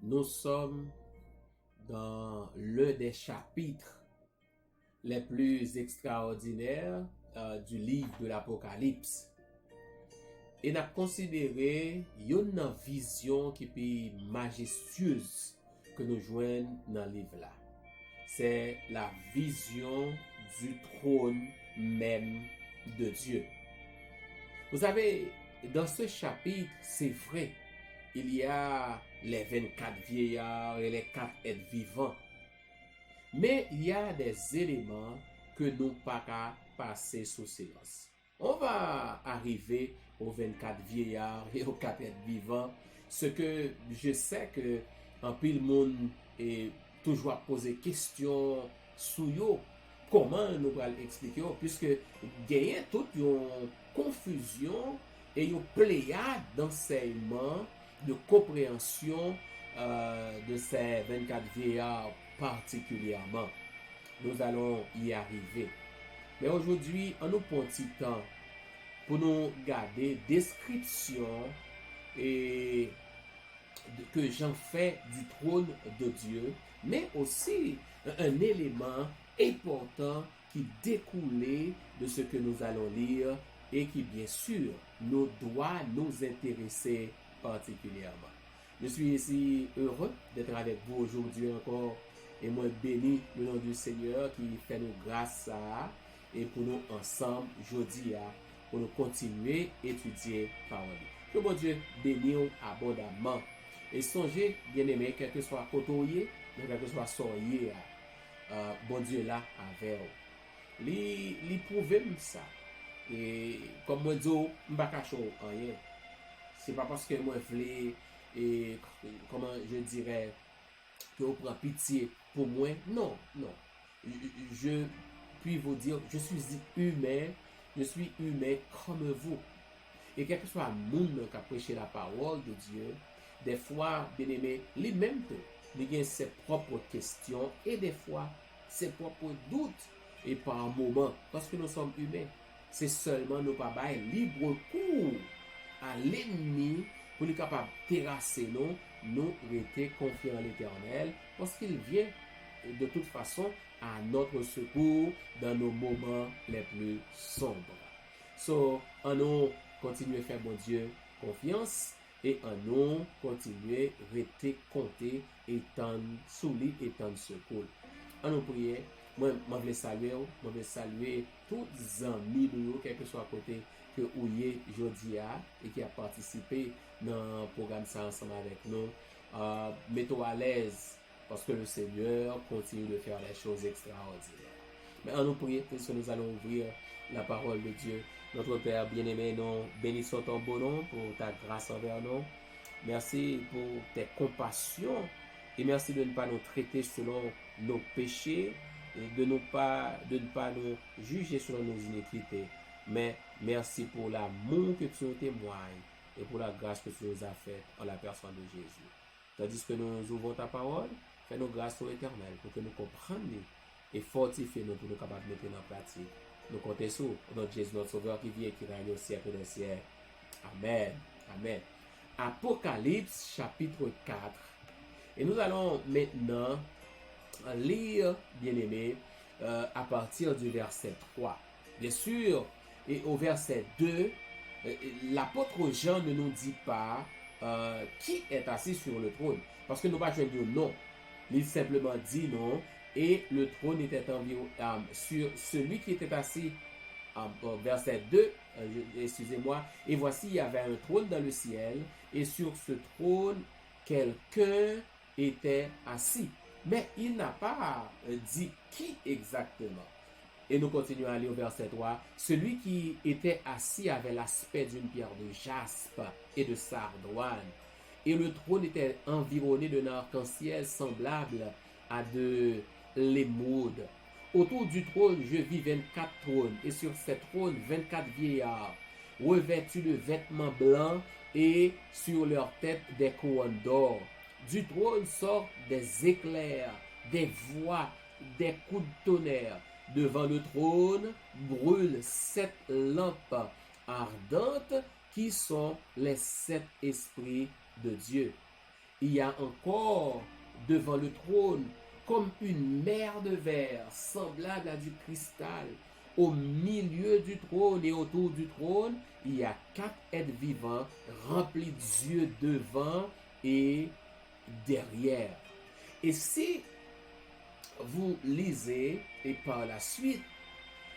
Nous sommes dans l'un des chapitres les plus extraordinaires du livre de l'Apocalypse. Et nous avons considéré une vision qui est majestueuse que nous joignons dans le livre là. C'est la vision du trône même de Dieu. Vous savez, dans ce chapitre, c'est vrai, il y a les 24 vieillards et les 4 êtres vivants. Mais il y a des éléments que nous ne pouvons pas passer sous silence. On va arriver aux 24 vieillards et aux 4 êtres vivants. Ce que je sais que un peu le monde est toujours à poser question sur eux. Comment nous allons expliquer, puisque il y a toute une confusion et une pléiade d'enseignements, de compréhension de ces 24 vieillards particulièrement. Nous allons y arriver. Mais aujourd'hui, on nous prend un petit temps pour nous garder description et que j'en fais du trône de Dieu, mais aussi un élément important qui découlait de ce que nous allons lire et qui, bien sûr, nous doit nous intéresser particulièrement. Je suis ici heureux d'être avec vous aujourd'hui encore et moi béni le nom du Seigneur qui fait nous grâce à et pour nous ensemble jeudi pour nous continuer à étudier parole. Que bon Dieu bénisse abondamment. Et songez, bien aimé, quel que soit côté, quel que soit soyez, bon Dieu là avec vous. Li prouve ça. Et comme moi dis, je ne pas cacher rien. C'est pas parce que moi voulais et comment je dirais que vous prenez pitié pour moi. Non, non. Je puis vous dire, je suis humain comme vous. Et quel que soit le monde qui a prêché la parole de Dieu, des fois, bien aimé, lui-même, il a ses propres questions et des fois, ses propres doutes. Et par moment, parce que nous sommes humains, c'est seulement nous pas libre cours à l'ennemi pour être capable de terrasser nous rester confiants en l'Éternel, parce qu'il vient de toute façon à notre secours dans nos moments les plus sombres. So, en nous continuer à faire bon Dieu confiance et en nous continuer à rester compter et tendre sous lui et tendre secours. En nous prier, moi je veux saluer tous les amis nous, quel que soit côté que ouye jodi et qui a participé dans le programme ça ensemble avec nous. Mettez-vous à l'aise parce que le Seigneur continue de faire des choses extraordinaires. Mais en nous prier, puisque nous allons ouvrir la parole de Dieu. Notre Père bien-aimé, nous bénissons ton bon nom pour ta grâce envers nous. Merci pour tes compassions et merci de ne pas nous traiter selon nos péchés et de ne pas nous juger selon nos iniquités. Mais merci pour l'amour que tu nous témoignes et pour la grâce que tu nous as faite en la personne de Jésus. Tandis que nous ouvrons ta parole, fais-nous grâce au Éternel pour que nous comprenions et fortifions-nous pour nous capables de mettre en pratique. Nous comptons sur notre Jésus, notre Sauveur qui vient et qui règne au siècle des siècles. Amen. Amen. Apocalypse chapitre 4. Et nous allons maintenant lire, bien aimé, à partir du verset 3. Bien sûr, et au verset 2, l'apôtre Jean ne nous dit pas qui est assis sur le trône. Parce que nous ne pouvons pas dire non. Il simplement dit non. Et le trône était environ sur celui qui était assis, verset 2, excusez-moi, et voici il y avait un trône dans le ciel, et sur ce trône, quelqu'un était assis. Mais il n'a pas dit qui exactement. Et nous continuons à lire au verset 3. Celui qui était assis avait l'aspect d'une pierre de jaspe et de sardoine. Et le trône était environné d'un arc-en-ciel semblable à de l'émeraude. Autour du trône, je vis 24 trônes, et sur ces trônes, 24 vieillards, revêtus de vêtements blancs, et sur leur tête des couronnes d'or. Du trône sortent des éclairs, des voix, des coups de tonnerre. Devant le trône brûlent 7 lampes ardentes qui sont les 7 esprits de Dieu. il y a encore devant le trône comme une mer de verre semblable à du cristal. Au milieu du trône et autour du trône, il y a 4 êtres vivants remplis d'yeux devant et derrière. Et si vous lisez, et par la suite,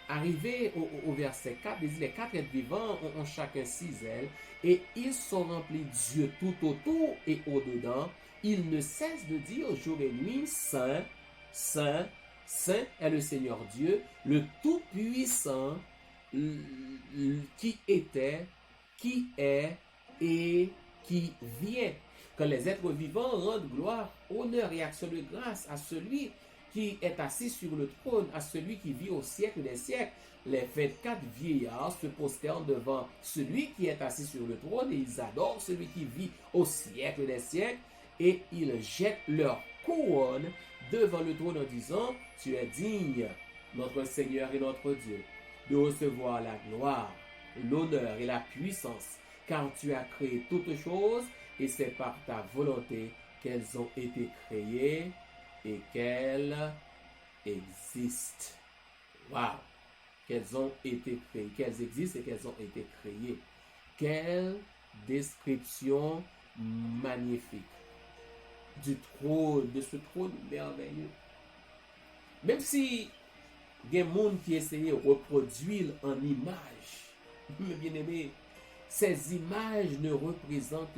arrivé au verset 4, il dit les 4 êtres vivants ont chacun 6 ailes, et ils sont remplis d'yeux tout autour et au-dedans. Ils ne cessent de dire jour et nuit, Saint, Saint, Saint est le Seigneur Dieu, le Tout-Puissant, qui était, qui est et qui vient. Quand les êtres vivants rendent gloire, honneur et action de grâce à celui qui est assis sur le trône, à celui qui vit au siècle des siècles, les 24 vieillards se prosternent devant celui qui est assis sur le trône et ils adorent celui qui vit au siècle des siècles et ils jettent leur couronne devant le trône en disant, tu es digne, notre Seigneur et notre Dieu, de recevoir la gloire, l'honneur et la puissance, car tu as créé toutes choses et c'est par ta volonté qu'elles ont été créées et qu'elles existent. Waouh! Qu'elles ont été créées, qu'elles existent et qu'elles ont été créées. Quelle description magnifique du trône, de ce trône merveilleux. Même si il y a des gens qui essayent de reproduire en image, mes bien-aimés, ces images ne représentent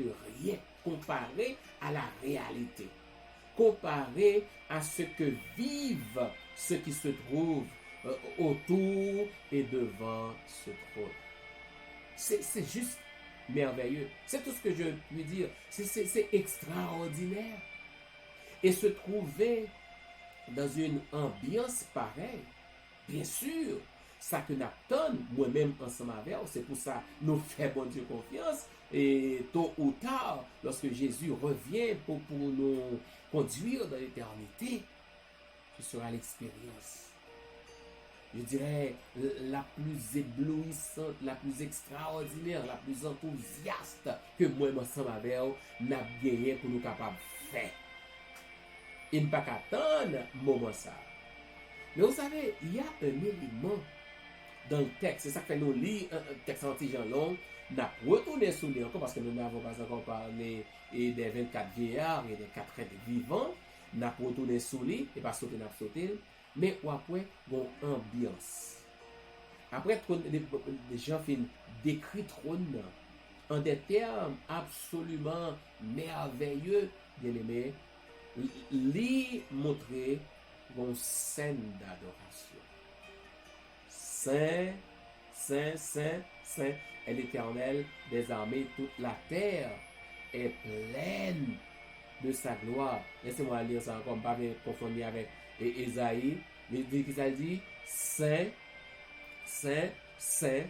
rien comparé à la réalité, comparé à ce que vivent ceux qui se trouvent autour et devant ce trône. C'est juste merveilleux. C'est tout ce que je puis dire. C'est extraordinaire. Et se trouver dans une ambiance pareille, bien sûr, ça que n'attend moi-même ensemble avec, c'est pour ça nous faisons bon Dieu confiance. Et tôt ou tard, lorsque Jésus revient pour nous conduire dans l'éternité, ce sera l'expérience, je dirais, la plus éblouissante, la plus extraordinaire, la plus enthousiaste que moi-même ensemble avec n'a gagné pour nous capables de faire. Il ne pas qu'attendre moment ça. Mais vous savez, il y a un élément dans le texte, c'est ça que nous lisons un texte anti-Jean long, nous retourné sur lui encore parce que nous n'avons pas encore parlé des 24 vieillards et des 4 êtres vivants, nous retourné sur lui, et pas sauter, nous sauter, mais après, bon ambiance. Après, les gens finissent décrit trône en des termes absolument merveilleux, bien aimé, lui montrer une scène d'adoration. Saint, Saint, Saint, Saint est l'Éternel des armées. Toute la terre est pleine de sa gloire. Laissez-moi lire ça encore, pas confondre avec Ésaïe. Mais ça dit, Saint, Saint, Saint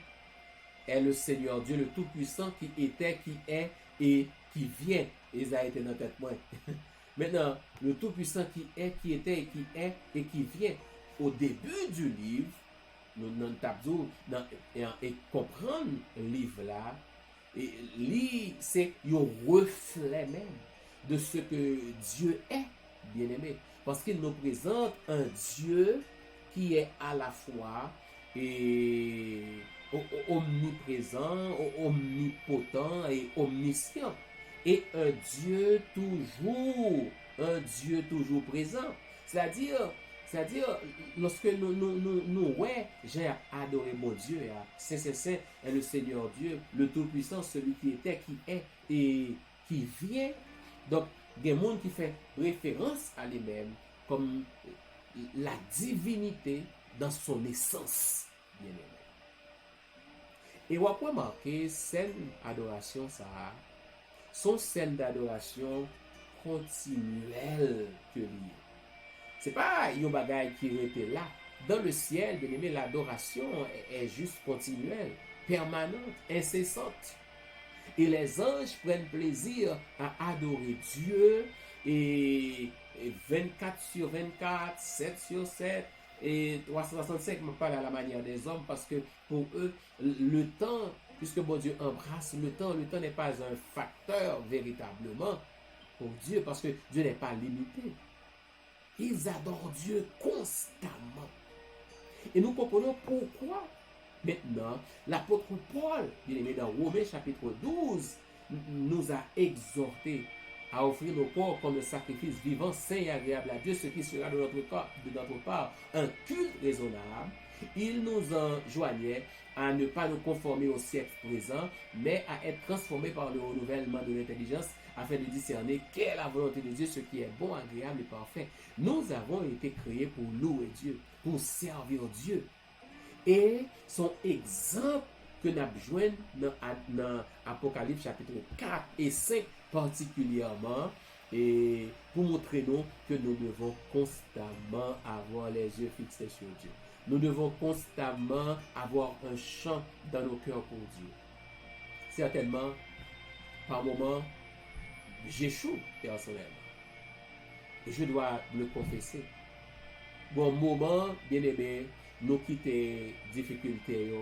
est le Seigneur Dieu, le Tout-Puissant, qui était, qui est et qui vient. Ésaïe était dans la tête, moi. Maintenant, le Tout-Puissant qui est, qui était, et qui est et qui vient. Au début du livre, nous tabzou et comprendre le livre là, et c'est un reflet même de ce que Dieu est, bien aimé. Parce qu'il nous présente un Dieu qui est à la fois et omniprésent, omnipotent et omniscient. Et un Dieu toujours présent. C'est-à-dire, lorsque nous ouais, j'ai adoré mon Dieu, Saint est le Seigneur Dieu, le Tout-Puissant, celui qui était, qui est et qui vient. Donc, il y a des gens qui font référence à lui-même comme la divinité dans son essence, bien aimé. Et on peut remarquer scène adoration ça, son scène d'adoration continuelle que lui. C'est pas un bagage qui était là. Dans le ciel, bien aimé, l'adoration est juste continuelle, permanente, incessante. Et les anges prennent plaisir à adorer Dieu et 24 sur 24, 7 sur 7 et 365, je parle à la manière des hommes parce que pour eux, le temps, puisque bon Dieu embrasse le temps n'est pas un facteur véritablement. pour Dieu parce que Dieu n'est pas limité. Ils adorent Dieu constamment. Et nous comprenons pourquoi. Maintenant, l'apôtre Paul, bien aimé dans Romains chapitre 12, nous a exhorté à offrir nos corps comme un sacrifice vivant, saint et agréable à Dieu, ce qui sera de notre part un culte raisonnable. Il nous enjoignait à ne pas nous conformer au siècle présent, mais à être transformés par le renouvellement de l'intelligence afin de discerner quelle est la volonté de Dieu, ce qui est bon, agréable et parfait. Nous avons été créés pour louer Dieu, pour servir Dieu. Et son exemple que nous avons dans Apocalypse chapitre 4 et 5 particulièrement, et pour montrer nous que nous devons constamment avoir les yeux fixés sur Dieu. Nous devons constamment avoir un chant dans nos cœurs pour Dieu. Certainement, par moments, j'échoue personnellement. Et je dois le confesser. Bon moment, bien aimé, nous quitter difficultés,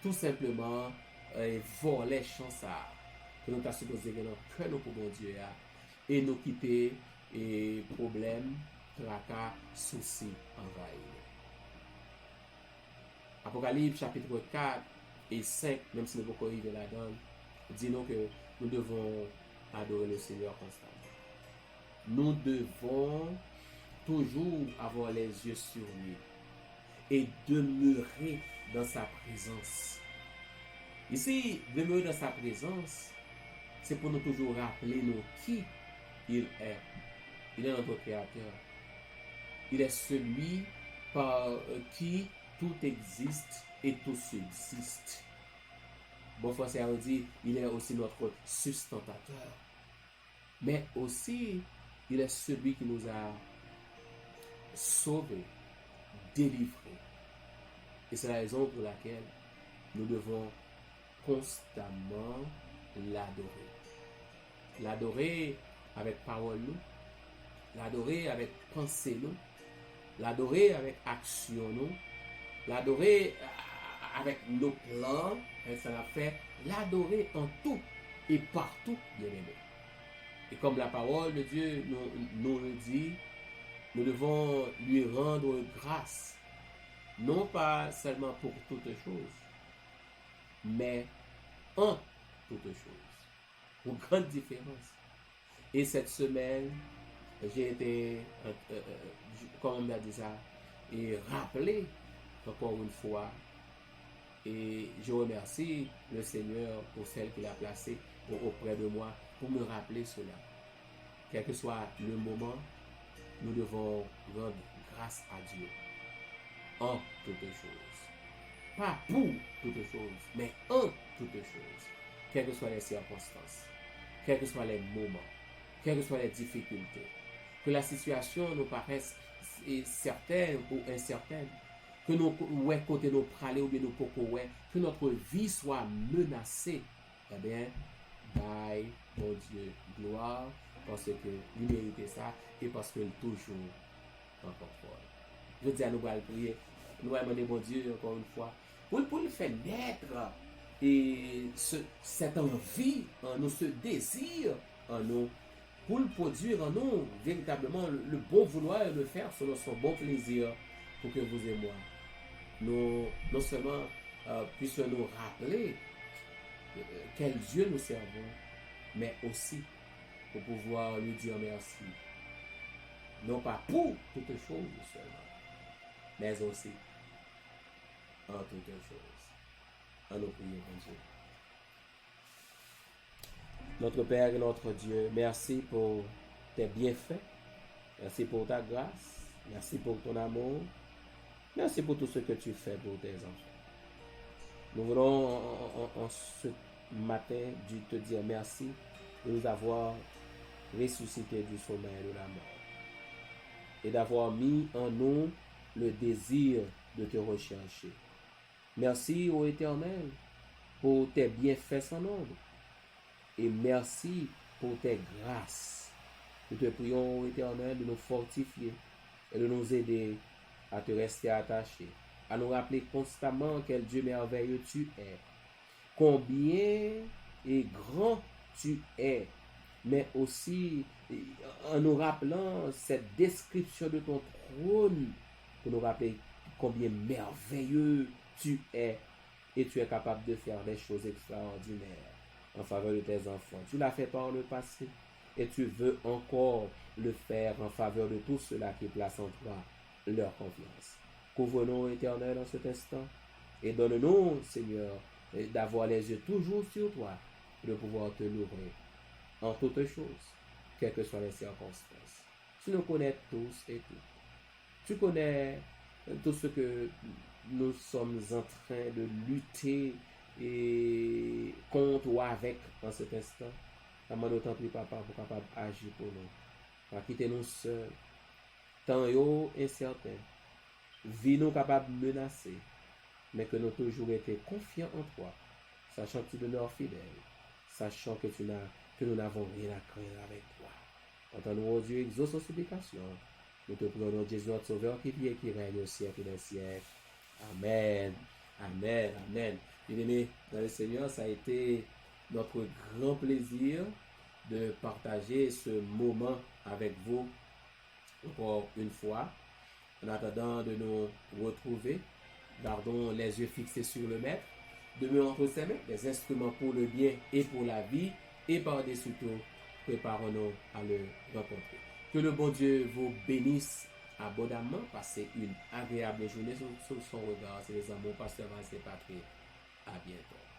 tout simplement, voler chance que nous avons supposé que nous pour mon Dieu, et nous quitter problèmes, tracas, soucis, envahis. Apocalypse chapitre 4 et 5, même si nous ne pouvons pas arriver là-dedans, dit-nous que nous devons adorer le Seigneur constamment. Nous devons toujours avoir les yeux sur lui et demeurer dans sa présence. Ici, demeurer dans sa présence, c'est pour nous toujours rappeler nous qui il est. Il est notre Créateur. Il est celui par qui tout existe et tout subsiste. Bon français on dit, il est aussi notre sustentateur. Mais aussi, il est celui qui nous a sauvés, délivrés. Et c'est la raison pour laquelle nous devons constamment l'adorer. L'adorer avec parole, l'adorer avec pensée, l'adorer avec action, l'adorer avec nos plans, et ça l'a fait l'adorer en tout et partout, bien aimé. Et comme la parole de Dieu nous le dit, nous devons lui rendre grâce, non pas seulement pour toutes choses, mais en toutes choses. Pour grande différence. Et cette semaine, j'ai été, comme on m'a dit ça, et rappelé encore une fois. Et je remercie le Seigneur pour celle qu'il a placée auprès de moi pour me rappeler cela. Quel que soit le moment, nous devons rendre grâce à Dieu en toutes choses. Pas pour toutes choses, mais en toutes choses. Quelles que soient les circonstances, quels que soient les moments, quelles que soient les difficultés. Que la situation nous paraisse certaine ou incertaine. Que nous côté nous praler ou bien nous poco que notre vie soit menacée. Eh bien, bye, mon Dieu, gloire, parce que il méritait ça et parce qu'il est toujours en contrôle. Je dis à nous allons prier, nous allons demander mon Dieu encore une fois, pour le faire naître et cette envie en nous, ce désir en nous, pour le produire en nous véritablement le bon vouloir et le faire selon son bon plaisir pour que vous et moi, nous, non seulement puissions nous rappeler quel Dieu nous servons, mais aussi pour pouvoir lui dire merci. Non pas pour toutes choses seulement, mais aussi en toutes choses. En nous prions, mon Dieu. Notre Père et notre Dieu, merci pour tes bienfaits, merci pour ta grâce, merci pour ton amour, merci pour tout ce que tu fais pour tes enfants. Nous voulons en ce matin te dire merci de nous avoir ressuscité du sommeil de la mort et d'avoir mis en nous le désir de te rechercher. Merci, ô Éternel, pour tes bienfaits sans nombre. Et merci pour tes grâces. Nous te prions, ô Éternel, de nous fortifier et de nous aider à te rester attaché, à nous rappeler constamment quel Dieu merveilleux tu es, combien et grand tu es, mais aussi en nous rappelant cette description de ton trône, pour nous rappeler combien merveilleux tu es et tu es capable de faire des choses extraordinaires en faveur de tes enfants. Tu l'as fait par le passé et tu veux encore le faire en faveur de tous ceux-là qui placent en toi leur confiance. Couvre-nous, Éternel, en cet instant et donne-nous, Seigneur, d'avoir les yeux toujours sur toi, de pouvoir te louer en toutes choses, quelles que soient les circonstances. Tu nous connais tous et toutes. Tu connais tout ce que nous sommes en train de lutter et contre ou avec en cet instant. Amène autant prie, papa, pour capable agir pour nous. Pas quitter nous seuls. Tant yo incertain. Vie nous capable de menacer. Mais que nous toujours été confiants en toi. Sachant que tu demeures fidèle. Sachant que nous n'avons rien à craindre avec toi. Entends-nous, oh Dieu, exauce nos supplications. Nous te prions, Jésus, notre Sauveur, qui vit et qui règne au siècle des siècles. Amen. Amen. Amen. Bien-aimés dans le Seigneur, ça a été notre grand plaisir de partager ce moment avec vous encore une fois. En attendant de nous retrouver, gardons les yeux fixés sur le Maître, demeurons entre ses mains, des instruments pour le bien et pour la vie, et par-dessus tout, préparons-nous à le rencontrer. Que le bon Dieu vous bénisse abondamment. Passez une agréable journée sous son regard. C'est les amours, Pasteur Vincent Patrick. À bientôt.